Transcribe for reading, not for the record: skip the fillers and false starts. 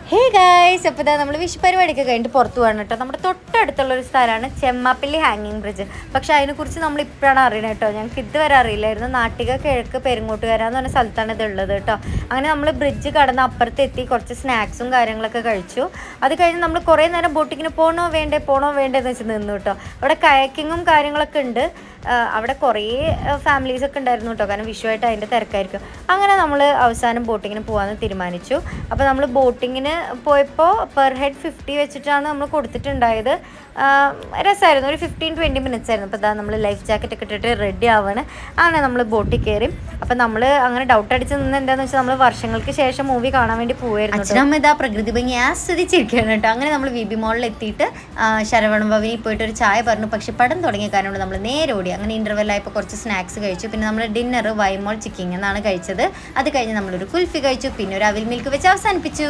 Hey guys, അപ്പോൾ നമ്മൾ വിഷു പരിപാടിയൊക്കെ കഴിഞ്ഞിട്ട് പുറത്ത് പോകണം കേട്ടോ. നമ്മുടെ തൊട്ടടുത്തുള്ളൊരു സ്ഥലമാണ് ചെമ്മാപ്പള്ളി ഹാങ്ങിങ് ബ്രിഡ്ജ്. പക്ഷേ അതിനെക്കുറിച്ച് നമ്മൾ ഇപ്പോഴാണ് അറിയണം കേട്ടോ. ഞങ്ങൾക്ക് ഇതുവരെ അറിയില്ലായിരുന്നു. നാട്ടിക കിഴക്ക് പെരുങ്ങോട്ടുകര എന്ന് പറഞ്ഞ സ്ഥലത്താണ് ഇതുള്ളത് കേട്ടോ. അങ്ങനെ നമ്മൾ ബ്രിഡ്ജ് കടന്ന് അപ്പുറത്തെത്തി കുറച്ച് സ്നാക്സും കാര്യങ്ങളൊക്കെ കഴിച്ചു. അത് കഴിഞ്ഞ് നമ്മൾ കുറേ നേരം ബോട്ടിങ്ങിന് പോകണോ വേണ്ടേ എന്ന് വെച്ച് നിന്നു കേട്ടോ. അവിടെ കയാക്കിങ്ങും കാര്യങ്ങളൊക്കെ ഉണ്ട്. അവിടെ കുറേ ഫാമിലീസൊക്കെ ഉണ്ടായിരുന്നു കേട്ടോ, കാരണം വിഷുവായിട്ട് അതിൻ്റെ തിരക്കായിരിക്കും. അങ്ങനെ നമ്മൾ അവസാനം ബോട്ടിങ്ങിന് പോകാമെന്ന് തീരുമാനിച്ചു. അപ്പോൾ നമ്മൾ ബോട്ടിങ്ങിന് പോയപ്പോൾ പെർ ഹെഡ് 50 വെച്ചിട്ടാണ് നമ്മൾ കൊടുത്തിട്ടുണ്ടായത്. രസമായിരുന്നു. ഒരു 15-20 മിനിറ്റ്സ് ആയിരുന്നു. അപ്പോൾ നമ്മൾ ലൈഫ് ജാക്കറ്റൊക്കെ ഇട്ടിട്ട് റെഡി ആവുകയാണ്. അങ്ങനെ നമ്മൾ ബോട്ടിൽ കയറി. അപ്പോൾ നമ്മൾ അങ്ങനെ ഡൗട്ട് അടിച്ച് നിന്ന് എന്താണെന്ന് വെച്ചാൽ നമ്മൾ വർഷങ്ങൾക്ക് ശേഷം മൂവി കാണാൻ വേണ്ടി പോയിരുന്നു. അച്ഛനമ്മ ഇതാ പ്രകൃതി ഭംഗി ആസ്വദിച്ചിരിക്കുകയാണ് കേട്ടോ. അങ്ങനെ നമ്മൾ VB മോളിൽ എത്തിയിട്ട് ശരവണ ഭവനിൽ പോയിട്ട് ഒരു ചായ പറഞ്ഞു. പക്ഷെ പടം തുടങ്ങിയ കാരണം നമ്മൾ നേരെ ഓടി. അങ്ങനെ ഇൻ്റർവെല്ലായപ്പോൾ കുറച്ച് സ്നാക്സ് കഴിച്ചു. പിന്നെ നമ്മൾ ഡിന്നർ വൈമോൾ ചിക്കിങ് എന്നാണ് കഴിച്ചത്. അത് കഴിഞ്ഞ് നമ്മളൊരു കുൽഫി കഴിച്ചു. പിന്നെ ഒരു അവിൽ മിൽക്ക് വെച്ച് അവസാനിപ്പിച്ചു.